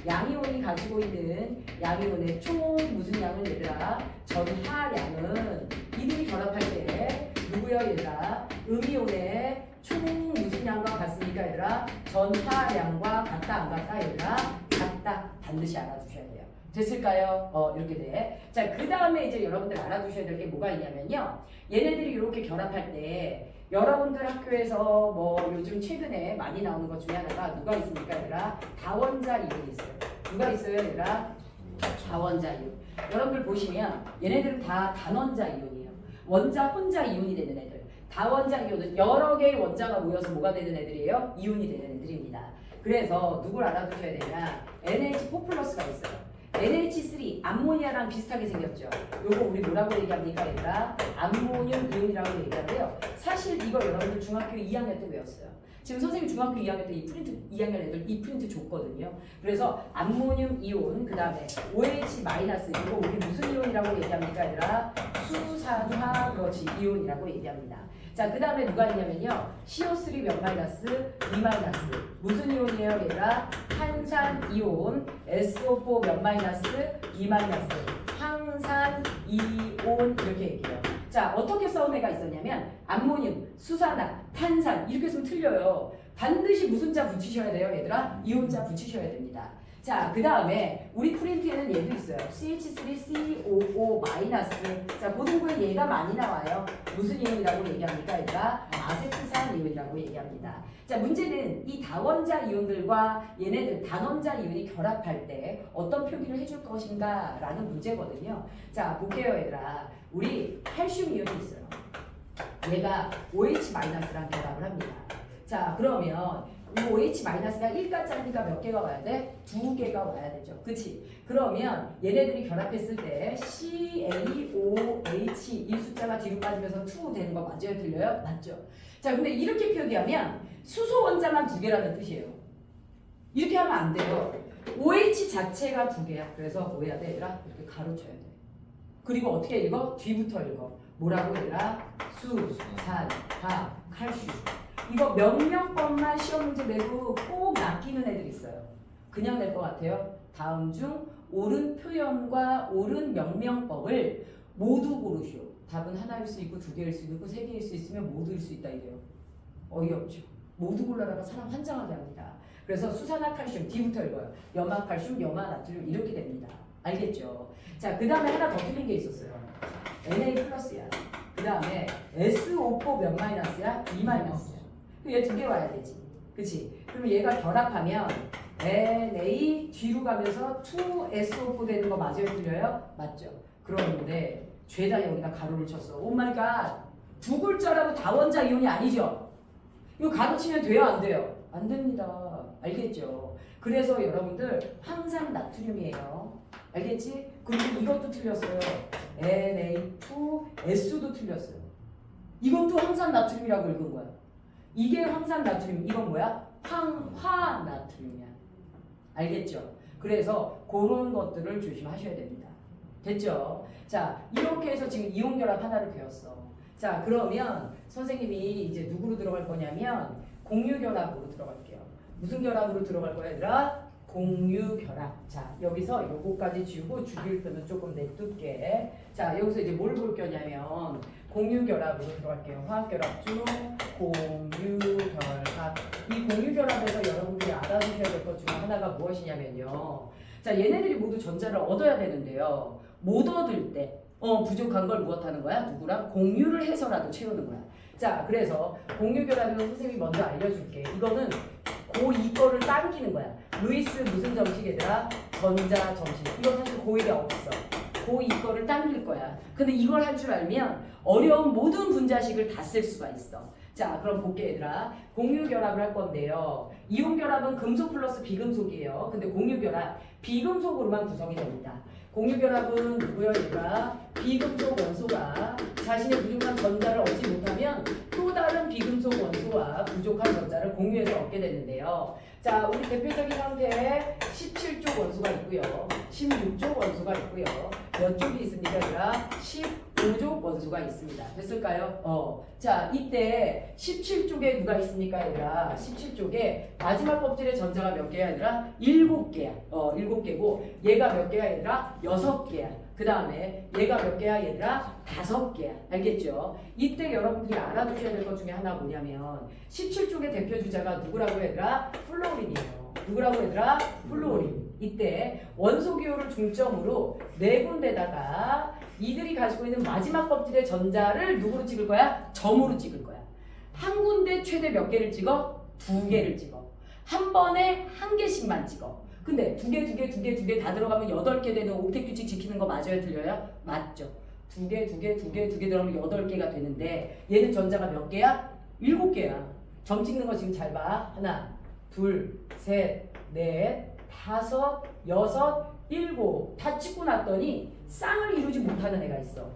양이온이 가지고 있는 양이온의 총 무슨 양은 얘들아? 전하량은 이들이 결합할 때 누구야 얘들아? 음이온의 총 무슨 양과 같습니까 얘들아? 전하량과 같다 안 같다 얘들아? 같다. 반드시 알아두셔야 돼요. 됐을까요? 이렇게 돼. 자, 그 다음에 이제 여러분들 알아두셔야 될 게 뭐가 있냐면요. 얘네들이 이렇게 결합할 때 여러분들 학교에서 뭐 요즘 최근에 많이 나오는 것 중에 하나가 누가 있습니까 얘들아? 다원자 이온이 있어요. 누가 있어요 얘들아? 다원자 이온. 여러분들 보시면 얘네들은 다 단원자 이온이에요. 원자 혼자 이온이 되는 애들. 다원자 이온은 여러 개의 원자가 모여서 뭐가 되는 애들이에요? 이온이 되는 애들입니다. 그래서 누굴 알아두셔야 되냐? NH4 플러스가 있어요. NH3 암모니아랑 비슷하게 생겼죠. 요거 우리 뭐라고 얘기합니까 얘들아? 암모늄 이온이라고 얘기하는데요. 사실 이거 여러분들 중학교 2학년 때 외웠어요. 지금 선생님 중학교 2학년 때 이 프린트 2학년 애들 이 프린트 줬거든요. 그래서 암모늄 이온 그 다음에 OH 마이너스 이거 우리 무슨 이온이라고 얘기합니까 얘들아? 수산화 그렇지 이온이라고 얘기합니다. 자, 그 다음에 누가 있냐면요. CO3 몇 마이너스? 2 마이너스. 무슨 이온이에요 얘들아? 탄산 이온 SO4 몇 마이너스? 2 마이너스. 항산 이온 이렇게 얘기해요. 자, 어떻게 써온 애가 있었냐면 암모늄, 수산화, 탄산 이렇게 쓰면 틀려요. 반드시 무슨 자 붙이셔야 돼요 얘들아? 이온자 붙이셔야 됩니다. 자, 그 다음에 우리 프린트에는 얘도 있어요. CH3COO 마이너스. 자, 고등부에 얘가 많이 나와요. 무슨 이온이라고 얘기합니까 얘들아? 아세트산 이온이라고 얘기합니다. 자, 문제는 이 다원자 이온들과 얘네들 단원자 이온이 결합할 때 어떤 표기를 해줄 것인가 라는 문제거든요. 자, 볼게요 얘들아. 우리 칼슘 이온이 있어요. 얘가 OH-랑 결합을 합니다. 자, 그러면 이 OH-가 1가짜리니까 몇 개가 와야 돼? 2개가 와야 되죠. 그치? 그러면 얘네들이 결합했을 때 CaOH 이 숫자가 뒤로 빠지면서 2 되는 거 맞아요? 틀려요? 맞죠? 자, 근데 이렇게 표기하면 수소 원자만 2개라는 뜻이에요. 이렇게 하면 안 돼요. OH 자체가 2개야. 그래서 뭐 해야 돼? 얘들아? 이렇게 가로쳐야 돼. 그리고 어떻게 읽어? 뒤부터 읽어. 뭐라고 얘들아? 수, 산, 화, 칼슘. 이거 명명법만 시험 문제 내고 꼭 낚이는 애들 있어요. 그냥 낼 것 같아요. 다음 중 옳은 표현과 옳은 명명법을 모두 고르시오. 답은 하나일 수 있고 2개일 수 있고 3개일 수 있으면 모두일 수 있다 이래요. 어이없죠. 모두 골라다가 사람 환장하게 합니다. 그래서 수산화칼슘 D부터 읽어요. 염화칼슘, 염화나트륨 이렇게 됩니다. 알겠죠? 자, 그 다음에 하나 더 틀린 게 있었어요. Na 플러스야. 그 다음에 SO4 몇 마이너스야? 2 마이너스야. 얘 2개 와야 되지. 그치? 그러면 얘가 결합하면 Na 뒤로 가면서 2SO4 되는 거 맞아요? 틀려요? 맞죠? 그러는데 죄다 여기다 가로를 쳤어. 오 마이 갓. 두 글자라고 다원자 이온이 아니죠? 이거 가로치면 돼요? 안 돼요? 안 됩니다. 알겠죠? 그래서 여러분들 항상 나트륨이에요. 알겠지? 그리고 이것도 틀렸어요. Na2S도 틀렸어요. 이것도 항산 나트륨이라고 읽은 거야. 이게 황산 나트륨, 이건 뭐야? 황화 나트륨이야. 알겠죠? 그래서 그런 것들을 조심하셔야 됩니다. 됐죠? 자, 이렇게 해서 지금 이온 결합 하나를 배웠어. 자, 그러면 선생님이 이제 누구로 들어갈 거냐면 공유 결합으로 들어갈게요. 무슨 결합으로 들어갈 거야, 얘들아? 공유결합. 자, 여기서 요거까지 지우고 주기를 표는 조금 내둘게. 자, 여기서 이제 뭘 볼 거냐면 공유결합으로 들어갈게요. 화학결합중 공유결합. 이 공유결합에서 여러분들이 알아두셔야 될 것 중에 하나가 무엇이냐면요. 자, 얘네들이 모두 전자를 얻어야 되는데요. 못 얻을 때 부족한 걸 무엇하는 거야? 누구랑? 공유를 해서라도 채우는 거야. 자, 그래서 공유결합은 선생님이 먼저 알려줄게. 이거는 고2 거를 당기는 거야. 루이스 무슨 정식 얘들아? 전자 정식. 이거 사실 고1에 없어. 고2 거를 당길 거야. 근데 이걸 할 줄 알면 어려운 모든 분자식을 다 쓸 수가 있어. 자, 그럼 볼게 얘들아. 공유결합을 할 건데요. 이온결합은 금속 플러스 비금속이에요. 근데 공유결합 비금속으로만 구성이 됩니다. 공유결합은 누구요 얘들아? 비금속 원소가 자신의 부족한 전자를 얻지 못하면 또 다른 비금속 원소와 부족한 전자를 공유해서 얻게 되는데요. 자, 우리 대표적인 형태의 17쪽 원소가 있고요. 16쪽 원소가 있고요. 몇 쪽이 있습니까? 얘들아? 15쪽 원소가 있습니다. 됐을까요? 자, 이때 17쪽에 누가 있습니까? 얘들아? 17쪽에 마지막 껍질의 전자가 몇 개야? 얘들아? 7개야. 7개고 얘가 몇 개야? 얘들아? 6개야. 그 다음에 얘가 몇 개야? 얘들아? 5개야. 알겠죠? 이때 여러분들이 알아두셔야 될 것 중에 하나 뭐냐면 17쪽의 대표 주자가 누구라고 얘들아? 플로린이에요. 누구라고 얘들아? 플로린. 이때 원소 기호를 중점으로 네 군데다가 이들이 가지고 있는 마지막 껍질의 전자를 누구로 찍을 거야? 점으로 찍을 거야. 한 군데 최대 몇 개를 찍어? 2개를 찍어. 한 번에 1개씩만 찍어. 근데 2개 다 들어가면 8개 되는 옥텟 규칙 지키는 거 맞아요? 틀려요? 맞죠. 2개 들어가면 8개가 되는데 얘는 전자가 몇 개야? 7개야. 점 찍는 거 지금 잘 봐. 하나, 둘, 셋, 넷, 다섯, 여섯, 일곱 다 찍고 났더니 쌍을 이루지 못하는 애가 있어.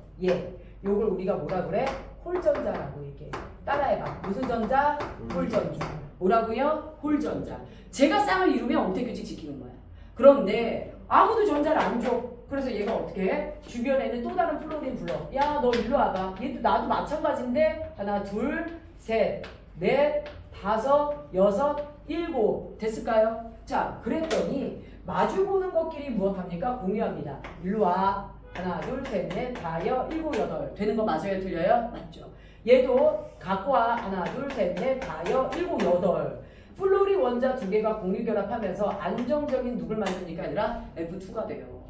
요걸 우리가 뭐라 그래? 홀전자라고 얘기해. 따라해봐. 무슨 전자? 홀전자. 뭐라고요? 홀전자. 제가 쌍을 이루면 옥텟 규칙 지키는 거야. 그런데 아무도 전자를 안 줘. 그래서 얘가 어떻게 해? 주변에는 또 다른 플로린 불러. 야, 너 일로 와봐. 얘도 나도 마찬가지인데 하나, 둘, 셋, 넷, 다섯, 여섯, 일곱. 됐을까요? 자, 그랬더니 마주보는 것끼리 무엇합니까? 공유합니다. 일로 와. 하나, 둘, 셋, 넷, 다여, 일곱, 여덟. 되는 거 맞아요? 틀려요? 맞죠? 얘도 갖고 와. 하나, 둘, 셋, 넷, 다여, 일곱, 여덟. 플로린 원자 2개가 공유결합하면서 안정적인 누굴 만드니까 아니라 F2가 돼요.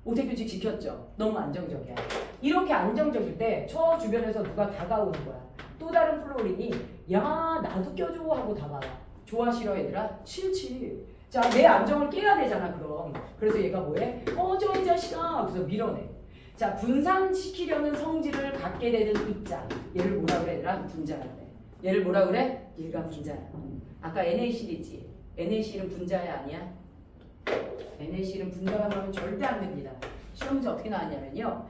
옥텟 규칙 지켰죠? 너무 안정적이야. 이렇게 안정적일 때 저 주변에서 누가 다가오는 거야. 또 다른 플로린이 야, 나도 껴줘 하고 다가와. 좋아 싫어 얘들아? 싫지. 자, 내 안정을 깨야 되잖아 그럼. 그래서 얘가 뭐해? 꺼져 이 자식아. 그래서 밀어내. 자, 분산시키려는 성질을 갖게 되는 입자. 얘를 뭐라 그래 얘들아? 분자라 그래. 얘를 뭐라 그래? 얘가 분자야. 아까 NaCl이지. NaCl은 분자야 아니야? NaCl은 분자가 그러면 절대 안 됩니다. 시험 문제 어떻게 나왔냐면요.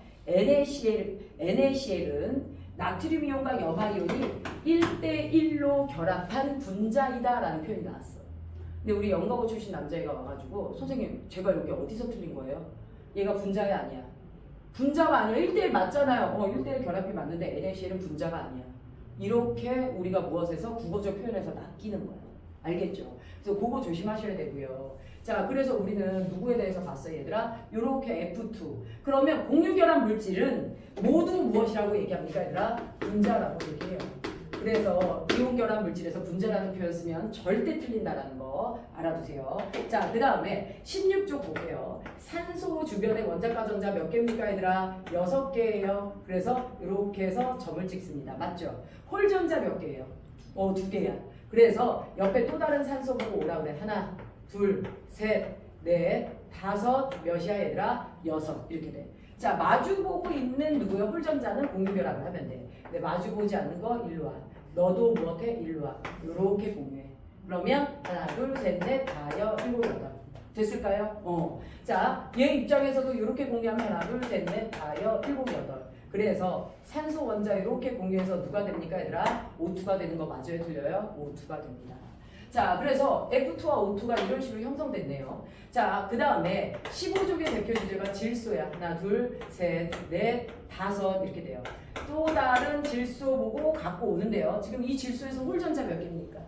NaCl은 나트륨 이온과 염화 이온이 1대1로 결합한 분자이다 라는 표현이 나왔어. 근데 우리 연가고 출신 남자애가 와가지고 선생님 제가 여기 어디서 틀린 거예요? 얘가 분자야 아니야? 분자가 아니야. 1대1 맞잖아요. 1대1 결합이 맞는데 NaCl은 분자가 아니야. 이렇게 우리가 무엇에서 국어적 표현에서 낚이는 거야. 알겠죠? 그래서 그거 조심하셔야 되고요. 자, 그래서 우리는 누구에 대해서 봤어요, 얘들아? 요렇게 F2. 그러면 공유결합 물질은 모두 무엇이라고 얘기합니까, 얘들아? 분자라고 얘기해요. 그래서 이온결합 물질에서 분자라는 표현 쓰면 절대 틀린다라는 거 알아두세요. 자, 그 다음에 16쪽 볼게요. 산소 주변의 원자과 전자 몇 개입니까, 얘들아? 6개예요. 그래서 이렇게 해서 점을 찍습니다. 맞죠? 홀전자 몇 개예요? 2개야. 그래서 옆에 또 다른 산소 보고 오라 그래. 하나, 둘, 셋, 넷, 다섯, 몇이야 얘들아? 6 이렇게 돼. 자, 마주보고 있는 누구야? 홀전자는 공유결합을 하면 돼. 근데 마주보지 않는 거 일로 와. 너도 무엇해? 일로 와. 요렇게 공유해. 그러면 하나, 둘, 셋, 넷, 다여, 일곱, 여덟. 됐을까요? 자, 얘 입장에서도 이렇게 공유하면 하나, 둘, 셋, 넷, 다여, 일곱, 여덟. 그래서 산소 원자 이렇게 공유해서 누가 됩니까 얘들아? O2가 되는 거 맞아요? 틀려요? O2가 됩니다. 자, 그래서 F2와 O2가 이런 식으로 형성됐네요. 자, 그 다음에 15족의 대표 주제가 질소야. 하나, 둘, 셋, 넷, 다섯 이렇게 돼요. 또 다른 질소 보고 갖고 오는데요. 지금 이 질소에서 홀전자 몇 개입니까?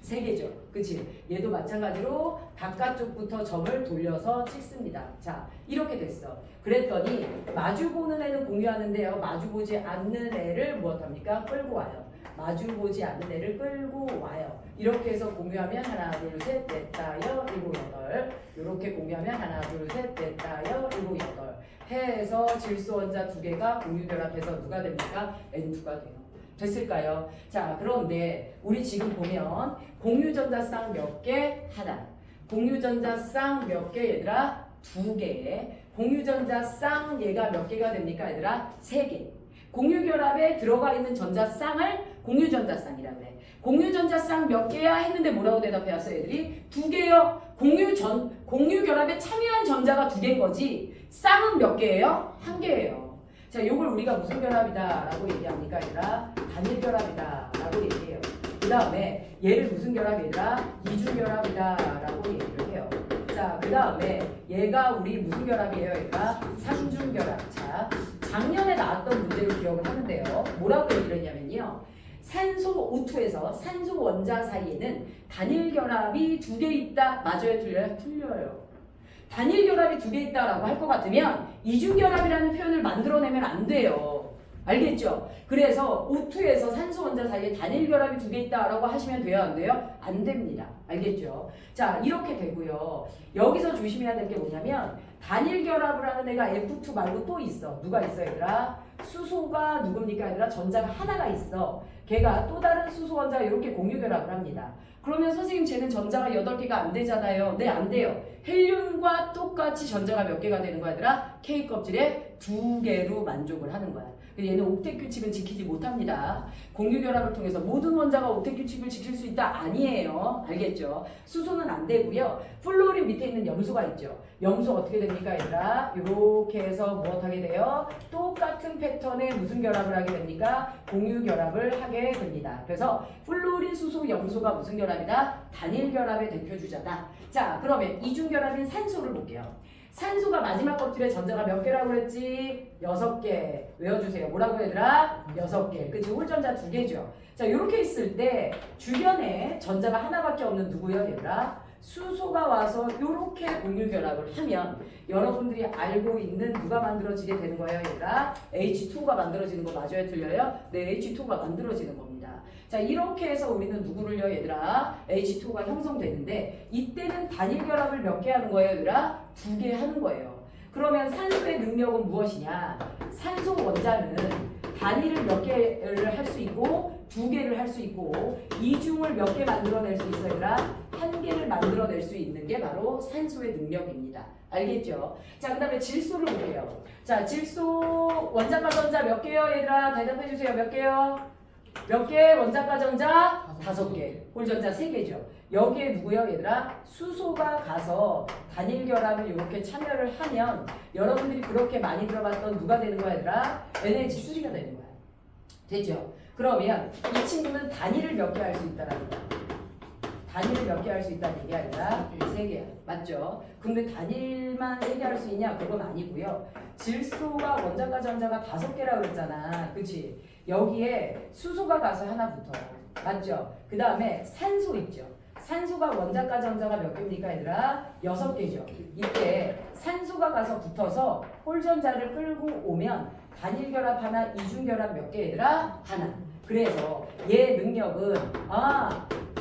3개죠. 그치? 얘도 마찬가지로 바깥쪽부터 점을 돌려서 찍습니다. 자, 이렇게 됐어. 그랬더니 마주보는 애는 공유하는데요. 마주보지 않는 애를 무엇합니까? 끌고 와요. 마주보지 않는 애를 끌고 와요. 이렇게 해서 공유하면 하나, 둘, 셋, 넷, 다여, 일곱, 여덟. 이렇게 공유하면 하나, 둘, 셋, 넷, 다여, 일곱, 여덟. 해서 질소 원자 2개가 공유 결합해서 누가 됩니까? N2가 돼요. 됐을까요? 자, 그런데 우리 지금 보면 공유전자쌍 몇 개? 하나. 공유전자쌍 몇 개 얘들아? 2개. 공유전자쌍 얘가 몇 개가 됩니까 얘들아? 3개. 공유결합에 들어가 있는 전자쌍을 공유전자쌍이라고 그래. 공유전자쌍 몇 개야? 했는데 뭐라고 대답해 왔어 얘들이? 2개요. 공유결합에 참여한 전자가 2개인 거지. 쌍은 몇 개예요? 1개예요. 자, 요걸 우리가 무슨 결합이다 라고 얘기합니까 얘들아? 단일결합이다 라고 얘기해요. 그 다음에 얘를 무슨 결합이더라? 이중결합이다 라고 얘기를 해요. 자, 그 다음에 얘가 우리 무슨 결합이에요 얘들아? 삼중결합. 자, 작년에 나왔던 문제를 기억을 하는데요. 뭐라고 얘기를 했냐면요. 산소 O2에서 산소 원자 사이에는 단일 결합이 2개 있다. 맞아요? 틀려요? 틀려요. 단일 결합이 2개 있다라고 할 것 같으면 이중 결합이라는 표현을 만들어내면 안 돼요. 알겠죠? 그래서 O2에서 산소 원자 사이에 단일 결합이 2개 있다라고 하시면 돼요? 안 돼요? 안 됩니다. 알겠죠? 자, 이렇게 되고요. 여기서 조심해야 될 게 뭐냐면 단일 결합을 하는 애가 F2 말고 또 있어. 누가 있어 얘들아? 수소가 누굽니까 얘들아? 전자가 하나가 있어. 걔가 또 다른 수소 원자와 이렇게 공유 결합을 합니다. 그러면 선생님 쟤는 전자가 8개가 안 되잖아요. 네, 안 돼요. 헬륨과 똑같이 전자가 몇 개가 되는 거야 얘들아? K 껍질에 2개로 만족을 하는 거야. 얘는 옥텟 규칙은 지키지 못합니다. 공유 결합을 통해서 모든 원자가 옥텟 규칙을 지킬 수 있다? 아니에요. 알겠죠? 수소는 안 되고요. 플루오린 밑에 있는 염소가 있죠. 염소 어떻게 됩니까 얘들아? 이렇게 해서 무엇하게 돼요? 똑같은 패턴의 무슨 결합을 하게 됩니까? 공유 결합을 하게 됩니다. 그래서 플루오린, 수소, 염소가 무슨 결합이다? 단일 결합의 대표 주자다. 자, 그러면 이중 결합인 산소를 볼게요. 산소가 마지막 껍질에 전자가 몇 개라고 그랬지? 6개. 외워주세요. 뭐라고 얘들아? 6개. 그치? 홀전자 2개죠. 자, 이렇게 있을 때 주변에 전자가 하나밖에 없는 누구예요 얘들아? 수소가 와서 이렇게 공유 결합을 하면 여러분들이 알고 있는 누가 만들어지게 되는 거예요 얘들아? H2가 만들어지는 거 맞아요? 틀려요? 네, H2가 만들어지는 겁니다. 자, 이렇게 해서 우리는 누구를요 얘들아? H2가 형성되는데 이때는 단일 결합을 몇 개 하는 거예요 얘들아? 2개 하는 거예요. 그러면 산소의 능력은 무엇이냐? 산소 원자는 단위를 몇 개를 할 수 있고 2개를 할 수 있고 이중을 몇 개 만들어낼 수 있어요 얘들아? 1개를 만들어낼 수 있는 게 바로 산소의 능력입니다. 알겠죠? 자, 그 다음에 질소를 볼게요. 자, 질소 원자과 전자 몇 개요 얘들아? 대답해주세요. 몇 개요? 몇 개? 원자과 전자? 5개. 홀전자 3개죠. 여기에 누구요 얘들아? 수소가 가서 단일 결합을 이렇게 참여를 하면 여러분들이 그렇게 많이 들어봤던 누가 되는 거야 얘들아? NH3가 되는 거야. 됐죠? 그러면 이 친구는 단위를 몇 개 할 수 있다라는 거야. 단위를 몇 개 할 수 있다는 얘기 아니라 3개야. 맞죠? 근데 단일만 3개 할 수 있냐? 그건 아니고요. 질소가 원자과 전자가 5개라고 그랬잖아. 그치? 여기에 수소가 가서 하나 붙어. 맞죠? 그 다음에 산소 있죠? 산소가 원자과 전자가 몇 개입니까 얘들아? 6개죠. 이때 산소가 가서 붙어서 홀전자를 끌고 오면 단일 결합 하나, 이중 결합 몇 개 얘들아? 하나. 그래서 얘 능력은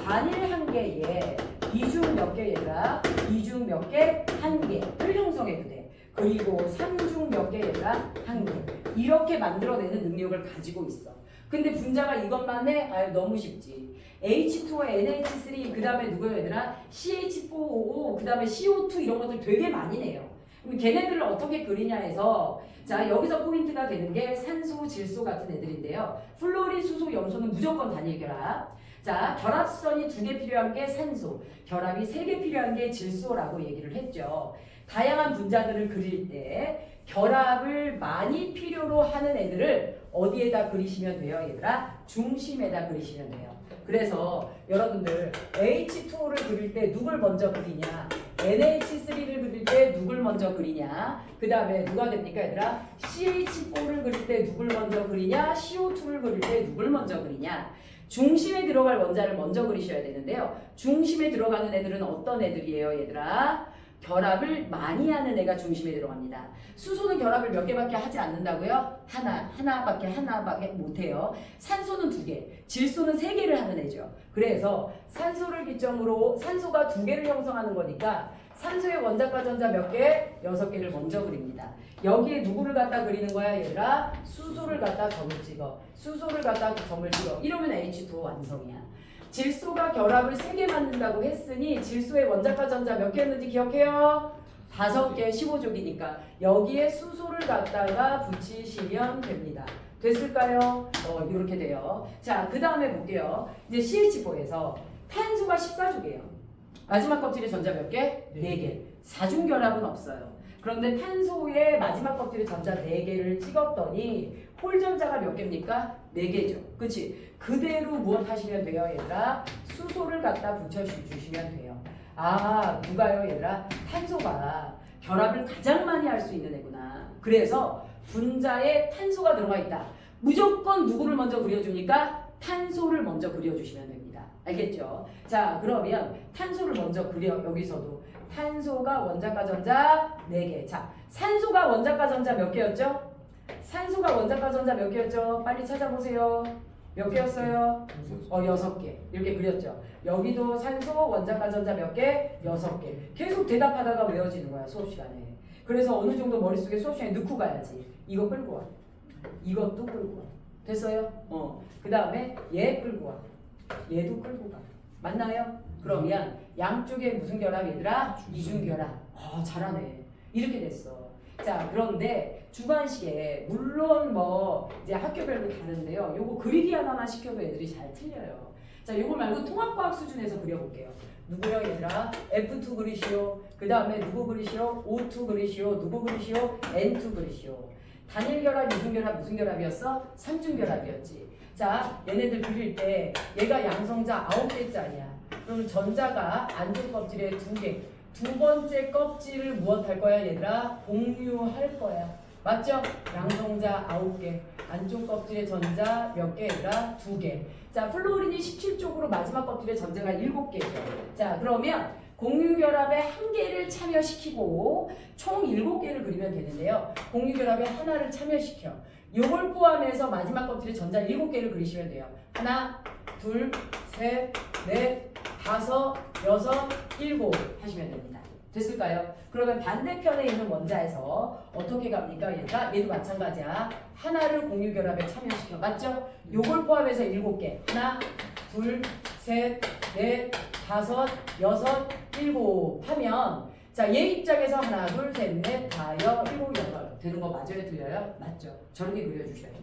단일 1개에 이중 몇 개 얘들아? 이중 몇 개? 1개를 형성해도 돼. 그리고 3중 몇 개 얘들아? 1개. 이렇게 만들어내는 능력을 가지고 있어. 근데 분자가 이것만 해? 아유, 너무 쉽지. H2와 NH3 그 다음에 누구예요 얘들아? CH4O 그 다음에 CO2 이런 것들 되게 많이 내요. 그럼 걔네들을 어떻게 그리냐 해서 자, 여기서 포인트가 되는 게 산소, 질소 같은 애들인데요. 플로린, 수소, 염소는 무조건 단일 결합. 자, 결합선이 2개 필요한 게 산소, 결합이 3개 필요한 게 질소라고 얘기를 했죠. 다양한 분자들을 그릴 때 결합을 많이 필요로 하는 애들을 어디에다 그리시면 돼요 얘들아? 중심에다 그리시면 돼요. 그래서 여러분들 H2O를 그릴 때 누굴 먼저 그리냐? NH3를 그릴 때 누굴 먼저 그리냐? 그 다음에 누가 됩니까 얘들아? CH4를 그릴 때 누굴 먼저 그리냐? CO2를 그릴 때 누굴 먼저 그리냐? 중심에 들어갈 원자를 먼저 그리셔야 되는데요. 중심에 들어가는 애들은 어떤 애들이에요, 얘들아? 결합을 많이 하는 애가 중심에 들어갑니다. 수소는 결합을 몇 개밖에 하지 않는다고요? 하나밖에 못해요. 산소는 2개, 질소는 3개를 하는 애죠. 그래서 산소를 기점으로 산소가 2개를 형성하는 거니까 산소의 원자과 전자 몇 개? 6개를 먼저 그립니다. 여기에 누구를 갖다 그리는 거야, 얘들아? 수소를 갖다 점을 찍어. 수소를 갖다 점을 찍어. 이러면 H2O 완성이야. 질소가 결합을 3개 만든다고 했으니 질소의 원자과 전자 몇 개였는지 기억해요? 5개, 15족이니까 여기에 수소를 갖다가 붙이시면 됩니다. 됐을까요? 이렇게 돼요. 자, 그 다음에 볼게요. 이제 CH4에서 탄소가 14족이에요. 마지막 껍질에 전자 몇 개? 4개. 4중 결합은 없어요. 그런데 탄소의 마지막 껍질에 전자 4개를 찍었더니 홀 전자가 몇 개입니까? 4개죠. 그치? 그대로 무엇 하시면 돼요, 얘들아? 수소를 갖다 붙여주시면 돼요. 아, 누가요, 얘들아? 탄소가 결합을 가장 많이 할 수 있는 애구나. 그래서 분자에 탄소가 들어가 있다. 무조건 누구를 먼저 그려줍니까? 탄소를 먼저 그려주시면 됩니다. 알겠죠? 자, 그러면 탄소를 먼저 그려. 여기서도 탄소가 원자과 전자 4개. 자, 산소가 원자과 전자 몇 개였죠? 산소가 원자과 전자 몇 개였죠? 빨리 찾아보세요. 몇 개였어요? 6개. 이렇게 그렸죠. 여기도 산소 원자과 전자 몇 개? 6개. 계속 대답하다가 외워지는 거야, 수업 시간에. 그래서 어느 정도 머릿속에 수업 시간에 넣고 가야지. 이거 끌고 와. 이것도 끌고 와. 됐어요? 그 다음에 얘 끌고 와. 얘도 끌고 가. 맞나요? 그러면 양쪽에 무슨 결합, 얘들아? 이중결합. 잘하네. 이렇게 됐어. 자, 그런데 주관식에 물론 뭐 이제 학교별로 다른데요. 요거 그리기 하나만 시켜도 애들이 잘 틀려요. 자, 요거 말고 통합과학 수준에서 그려볼게요. 누구요, 얘들아? F2 그리시오. 그 다음에 누구 그리시오? O2 그리시오. 누구 그리시오? N2 그리시오. 단일 결합, 이중 결합 무슨 결합이었어? 3중 결합이었지. 자, 얘네들 그릴 때 얘가 양성자 9개짜리야. 그럼 전자가 안쪽 껍질에 2개. 두 번째 껍질을 무엇할 거야, 얘들아? 공유할 거야. 맞죠? 양성자 9개. 안쪽 껍질에 전자 몇 개, 얘들아? 2개. 자, 플로린이 17쪽으로 마지막 껍질에 전자가 7개죠. 자, 그러면 공유결합에 1개를 참여시키고 총 7개를 그리면 되는데요. 공유결합에 하나를 참여시켜. 요걸 포함해서 마지막 껍질에 전자 7개를 그리시면 돼요. 하나, 둘, 셋, 넷, 5, 6, 7 하시면 됩니다. 됐을까요? 그러면 반대편에 있는 원자에서 어떻게 갑니까? 얘도 마찬가지야. 하나를 공유결합에 참여시켜. 맞죠? 요걸 포함해서 7개. 하나, 둘, 셋, 넷, 5, 6, 7 하면 자, 얘 입장에서 하나, 둘, 셋, 넷, 5, 7, 8 되는 거 맞아요? 틀려요? 맞죠? 저렇게 그려주셔야 돼요.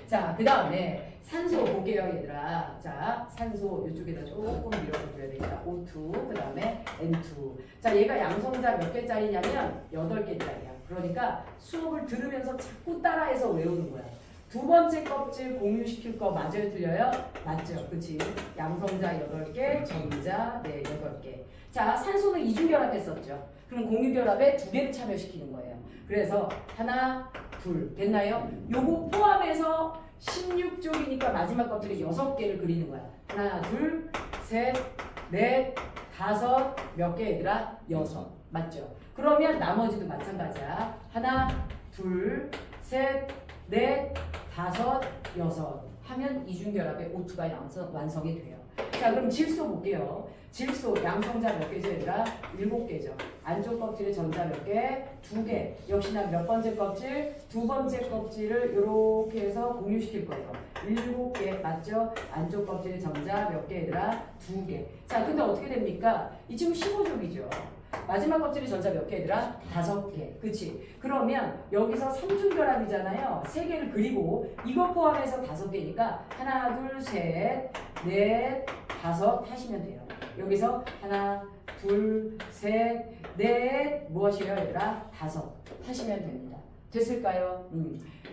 자, 그 다음에 산소 볼게요, 얘들아. 자, 산소 이쪽에다 조금 밀어서 그려야 되겠다. O2, 그 다음에 N2. 자, 얘가 양성자 몇 개짜리냐면 8개짜리야. 그러니까 수업을 들으면서 자꾸 따라해서 외우는 거야. 두 번째 껍질 공유시킬 거 맞아요? 틀려요? 맞죠? 그치? 양성자 8개, 전자 8개. 자, 산소는 이중결합했었죠. 그럼 공유결합에 2개를 참여시키는 거예요. 그래서 하나, 둘 됐나요? 요거 포함해서 16쪽이니까 마지막 껍질에 6개를 그리는 거야. 하나, 둘, 셋, 넷, 5, 몇 개 얘들아? 6. 맞죠? 그러면 나머지도 마찬가지야. 하나, 둘, 셋, 넷, 5, 6 하면 이중결합의 O2가 완성이 돼요. 자, 그럼 질소 볼게요. 질소 양성자 몇 개죠, 얘들아? 7개죠. 안쪽 껍질에 전자 몇 개? 2개. 역시나 몇 번째 껍질? 두 번째 껍질을 이렇게 해서 공유시킬 거예요. 7개 맞죠? 안쪽 껍질에 전자 몇 개, 얘들아? 2개. 자, 근데 어떻게 됩니까? 이 친구 15족이죠. 마지막 껍질에 전자 몇 개, 얘들아? 5개. 그치? 그러면 여기서 3중 결합이잖아요. 3개를 그리고 이거 포함해서 5개니까 하나, 둘, 셋, 넷, 5 하시면 돼요. 여기서 하나, 둘, 셋, 넷 무엇이에요, 얘들아? 5 하시면 됩니다. 됐을까요?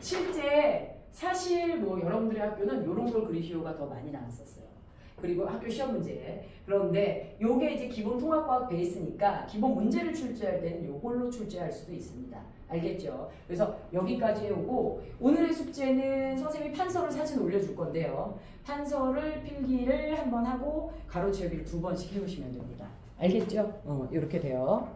실제 사실 뭐 여러분들의 학교는 이런 걸 그리시오가 더 많이 나왔었어요. 그리고 학교 시험 문제. 그런데 요게 이제 기본 통합과학 베이스니까 기본 문제를 출제할 때는 요걸로 출제할 수도 있습니다. 알겠죠? 그래서 여기까지 해오고 오늘의 숙제는 선생님이 판서를 사진 올려줄 건데요. 판서를 필기를 한번 하고 가로 채우기를 2번씩 해보시면 됩니다. 알겠죠? 이렇게 돼요.